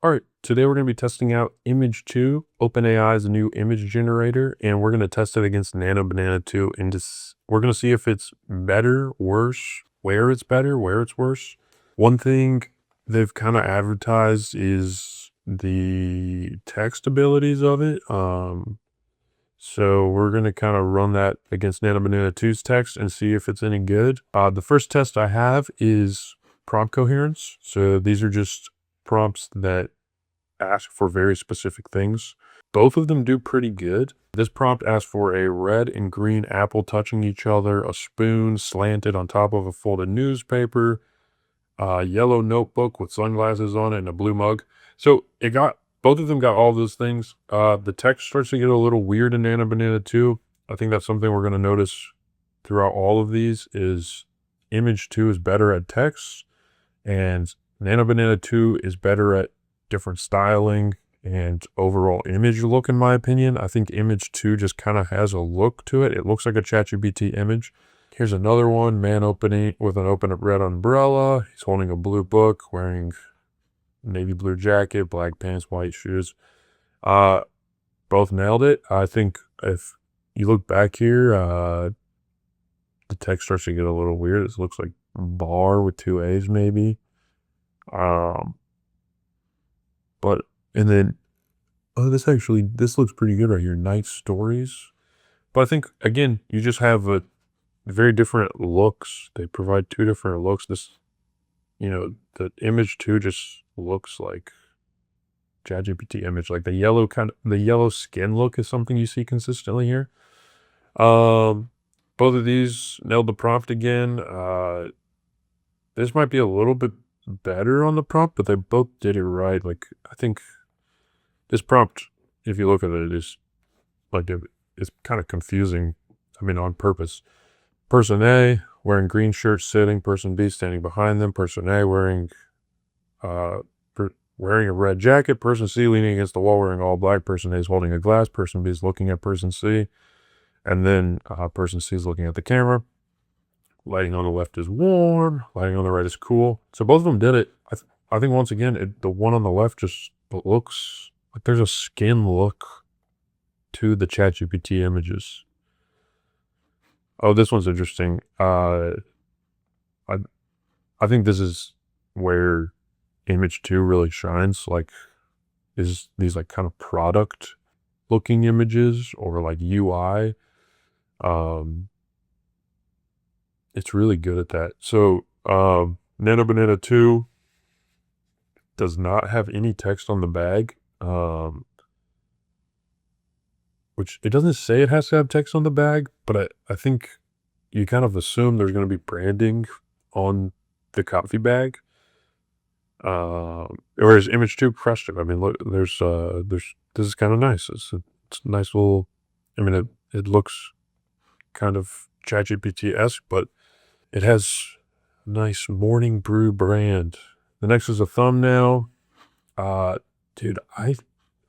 All right, today we're going to be testing out Image 2, OpenAI's new image generator, and we're going to test it against Nano Banana 2, and we're going to see if it's better, worse, where it's better, where it's worse. One thing they've kind of advertised is the text abilities of it. So we're going to kind of run that against Nano Banana 2's text and see if it's any good. The first test I have is prompt coherence. So these are just prompts that ask for very specific things. Both of them do pretty good. This prompt asks for a red and green apple touching each other, a spoon slanted on top of a folded newspaper, a yellow notebook with sunglasses on it, and a blue mug. So both of them got all those things. The text starts to get a little weird in Nano Banana 2. I think that's something we're going to notice throughout all of these is Image 2 is better at text, and Nano Banana 2 is better at different styling and overall image look, in my opinion. I think Image 2 just kind of has a look to it. It looks like a ChatGPT image. Here's another one, man opening with an open red umbrella. He's holding a blue book, wearing navy blue jacket, black pants, white shoes. Both nailed it. I think if you look back here, the text starts to get a little weird. It looks like bar with two A's maybe. And then, this looks pretty good right here. Night stories. But I think, again, you just have a very different looks. They provide two different looks. The Image 2 just looks like ChatGPT image. Like the yellow skin look is something you see consistently here. Both of these nailed the prompt again. This might be a little bit better on the prompt, but they both did it right. Like, I think this prompt, if you look at it, is like it's kind of confusing. I mean, on purpose. Person A wearing green shirt sitting, person B standing behind them, person A wearing a red jacket, person C leaning against the wall wearing all black, person A is holding a glass, person B is looking at person C, and then person C is looking at the camera. Lighting on the left is warm, lighting on the right is cool. So both of them did it. I think once again, the one on the left just looks like there's a skin look to the ChatGPT images. Oh, this one's interesting. I think this is where Image 2 really shines. Like, is these like kind of product looking images or like UI. It's really good at that. So Nano Banana 2 does not have any text on the bag. Which it doesn't say it has to have text on the bag, but I think you kind of assume there's going to be branding on the coffee bag. Whereas Image 2 crushed it. I mean, look, this is kind of nice. It's a nice little, I mean, it looks kind of ChatGPT-esque, but it has a nice morning brew brand. The next is a thumbnail. Dude, I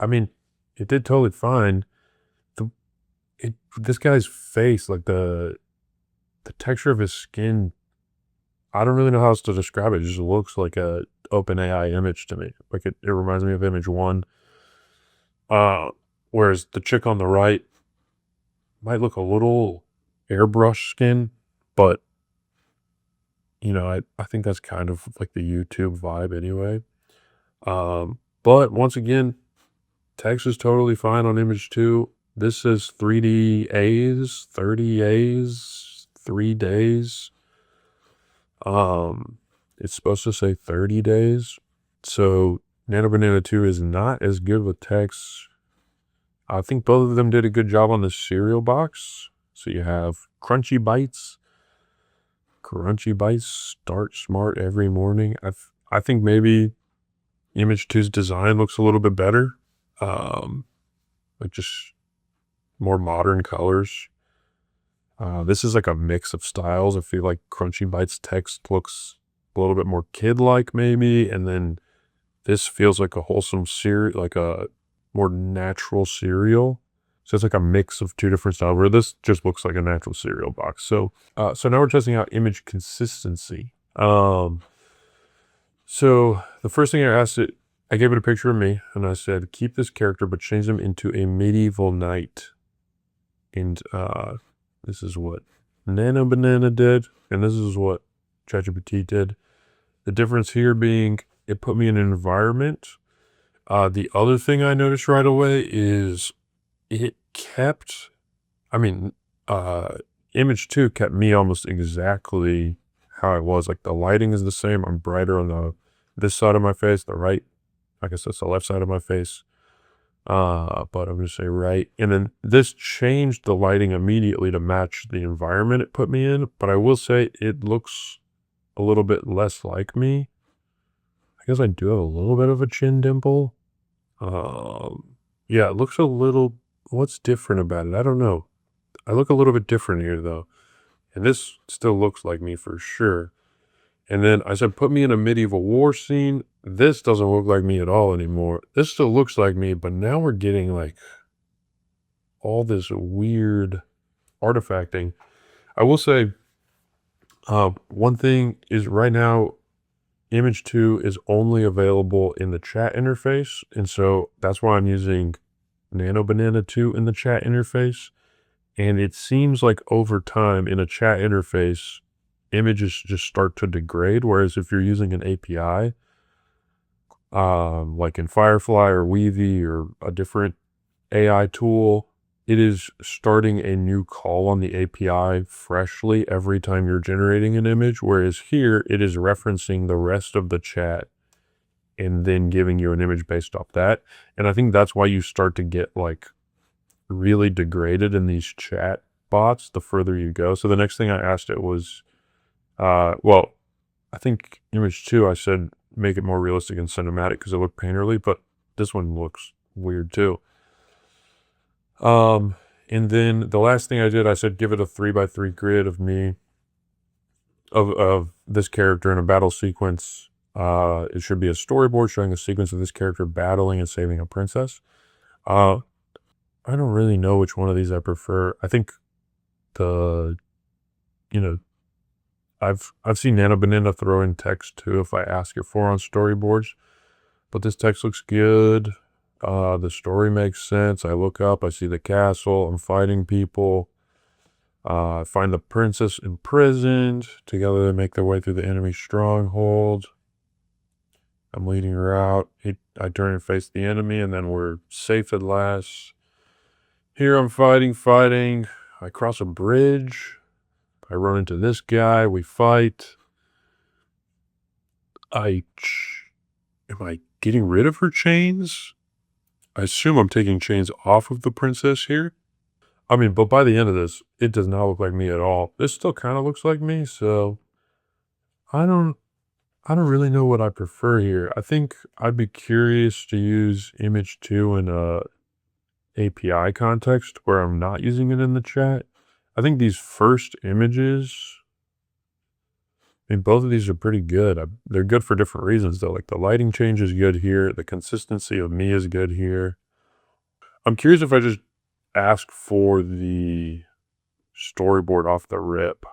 mean, it did totally fine. This guy's face, like the texture of his skin, I don't really know how else to describe it. It just looks like a OpenAI image to me. Like it reminds me of Image 1. Whereas the chick on the right might look a little airbrush skin, but I think that's kind of like the YouTube vibe anyway. But once again, text is totally fine on Image 2. This says 3D A's, 30 A's, 3 days. It's supposed to say 30 days. So Nano Banana 2 is not as good with text. I think both of them did a good job on the cereal box. So you have Crunchy Bites. Crunchy Bites, start smart every morning. I think maybe Image 2's design looks a little bit better. Like just more modern colors. This is like a mix of styles. I feel like Crunchy Bites text looks a little bit more kid-like maybe, and then this feels like a wholesome cereal, like a more natural cereal. So it's like a mix of two different styles, where this just looks like a natural cereal box. So now we're testing out image consistency. So the first thing I I gave it a picture of me, and I said, keep this character, but change them into a medieval knight. And this is what Nano Banana did, and this is what ChatGPT did. The difference here being it put me in an environment. The other thing I noticed right away is it kept, I mean, Image 2 kept me almost exactly how I was. Like the lighting is the same. I'm brighter on this side of my face, the right. I guess that's the left side of my face. But I'm gonna say right. And then this changed the lighting immediately to match the environment it put me in. But I will say it looks a little bit less like me. I guess I do have a little bit of a chin dimple. Yeah, it looks a little, what's different about it? I don't know. I look a little bit different here though. And this still looks like me for sure. And then I said, put me in a medieval war scene. This doesn't look like me at all anymore. This still looks like me, but now we're getting like all this weird artifacting. I will say, one thing is right now, Image 2 is only available in the chat interface. And so that's why I'm using Nano Banana 2 in the chat interface. And it seems like over time in a chat interface, images just start to degrade. Whereas if you're using an API, like in Firefly or Weavy or a different AI tool, it is starting a new call on the API freshly every time you're generating an image. Whereas here, it is referencing the rest of the chat and then giving you an image based off that. And I think that's why you start to get like really degraded in these chat bots the further you go. So the next thing I asked it was, well, I think Image 2, I said, make it more realistic and cinematic because it looked painterly, but this one looks weird too. And then the last thing I did, I said, give it a 3x3 grid of me, of this character in a battle sequence. It should be a storyboard showing a sequence of this character battling and saving a princess. I don't really know which one of these I prefer. I think the, you know, I've seen Nano Banana throw in text too if I ask it for on storyboards, but this text looks good. The story makes sense. I look up, I see the castle, I'm fighting people. I find the princess imprisoned. Together they make their way through the enemy stronghold. I'm leading her out. I turn and face the enemy, and then we're safe at last. Here I'm fighting. I cross a bridge. I run into this guy. We fight. Am I getting rid of her chains? I assume I'm taking chains off of the princess here. I mean, but by the end of this, it does not look like me at all. This still kind of looks like me, so I don't really know what I prefer here. I think I'd be curious to use Image 2 in a API context where I'm not using it in the chat. I think these first images, I mean, both of these are pretty good. They're good for different reasons, though. Like the lighting change is good here. The consistency of me is good here. I'm curious if I just ask for the storyboard off the rip.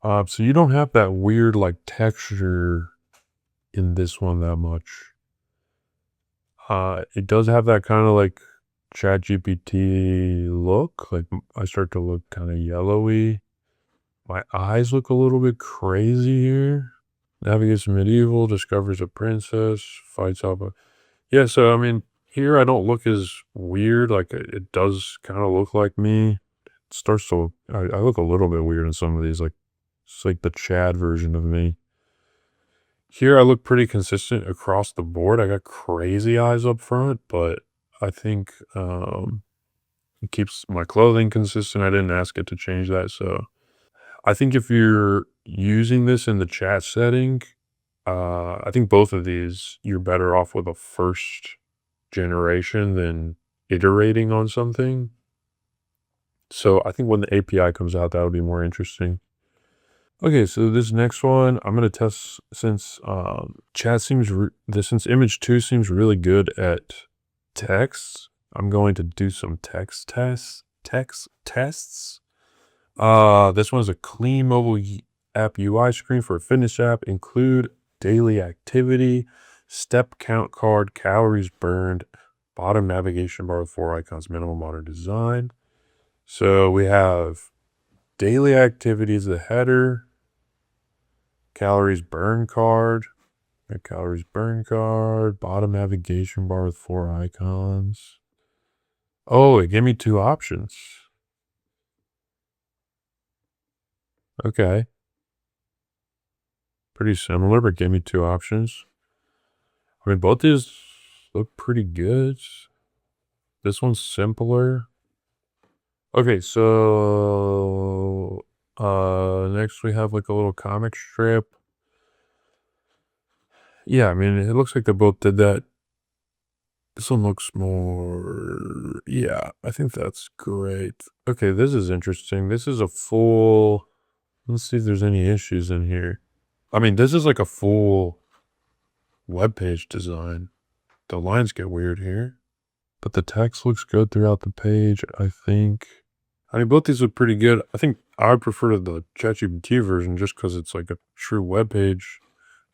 So you don't have that weird like texture in this one that much. It does have that kind of like ChatGPT look. Like I start to look kind of yellowy. My eyes look a little bit crazy here. Navigates medieval, discovers a princess, fights off a... Yeah, so I mean, here I don't look as weird. Like it does kind of look like me. It starts to, I look a little bit weird in some of these. Like it's like the Chad version of me. Here I look pretty consistent across the board. I got crazy eyes up front, but I think it keeps my clothing consistent. I didn't ask it to change that, so I think if you're using this in the chat setting, I think both of these, you're better off with a first generation than iterating on something. So I think when the API comes out, that'll be more interesting. Okay, so this next one, I'm gonna test since chat seems since Image 2 seems really good at text. I'm going to do some text tests. This one's a clean mobile app UI screen for a fitness app. Include daily activity, step count card, calories burned, bottom navigation bar with 4 icons, minimal modern design. So we have daily activities, the header, calories burn card, a calories burn card, bottom navigation bar with 4 icons. Oh, it gave me 2 options. Okay. Pretty similar, but gave me 2 options. I mean, both these look pretty good. This one's simpler. Okay, so next we have like a little comic strip. Yeah, I mean, it looks like they both did that. This one looks more, yeah, I think that's great. Okay, this is interesting. This is a full, let's see if there's any issues in here. I mean, this is like a full web page design. The lines get weird here, but the text looks good throughout the page, I think. I mean, both these look pretty good. I think I would prefer the ChatGPT version just because it's like a true web page.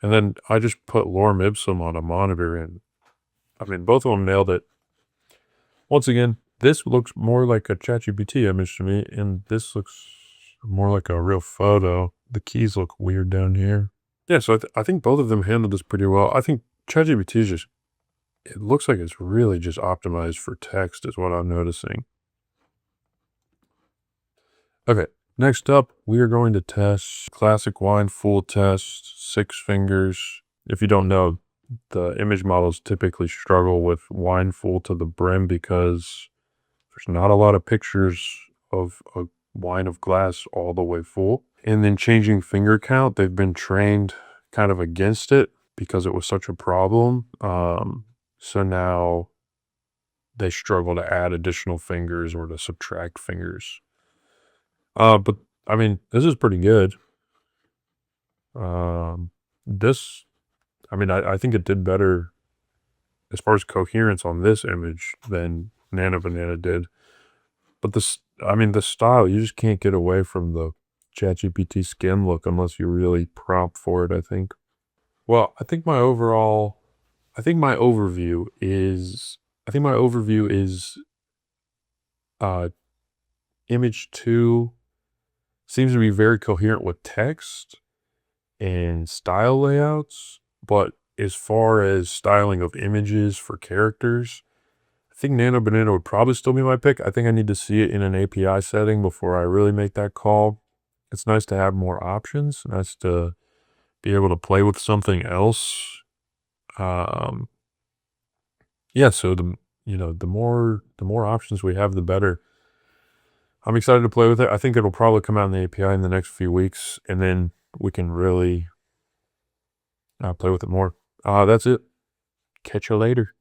And then I just put Lorem Ipsum on a monitor, and I mean, both of them nailed it. Once again, this looks more like a ChatGPT image to me, and this looks more like a real photo. The keys look weird down here. Yeah, so I think both of them handled this pretty well. I think ChatGPT is just, it looks like it's really just optimized for text is what I'm noticing. Okay, next up, we are going to test classic wine full test, 6 fingers. If you don't know, the image models typically struggle with wine full to the brim because there's not a lot of pictures of a wine of glass all the way full. And then changing finger count, they've been trained kind of against it because it was such a problem. So now they struggle to add additional fingers or to subtract fingers. But I mean, this is pretty good. This, I mean, I think it did better as far as coherence on this image than Nano Banana did. But this, I mean, the style, you just can't get away from the ChatGPT skin look unless you really prompt for it, I think. Well, I think my overview is, uh, image 2 seems to be very coherent with text and style layouts, but as far as styling of images for characters, I think Nano Banana would probably still be my pick. I think I need to see it in an API setting before I really make that call. It's nice to have more options, nice to be able to play with something else. Um, yeah, so the more options we have, the better. I'm excited to play with it. I think it'll probably come out in the API in the next few weeks, and then we can really play with it more. That's it. Catch you later.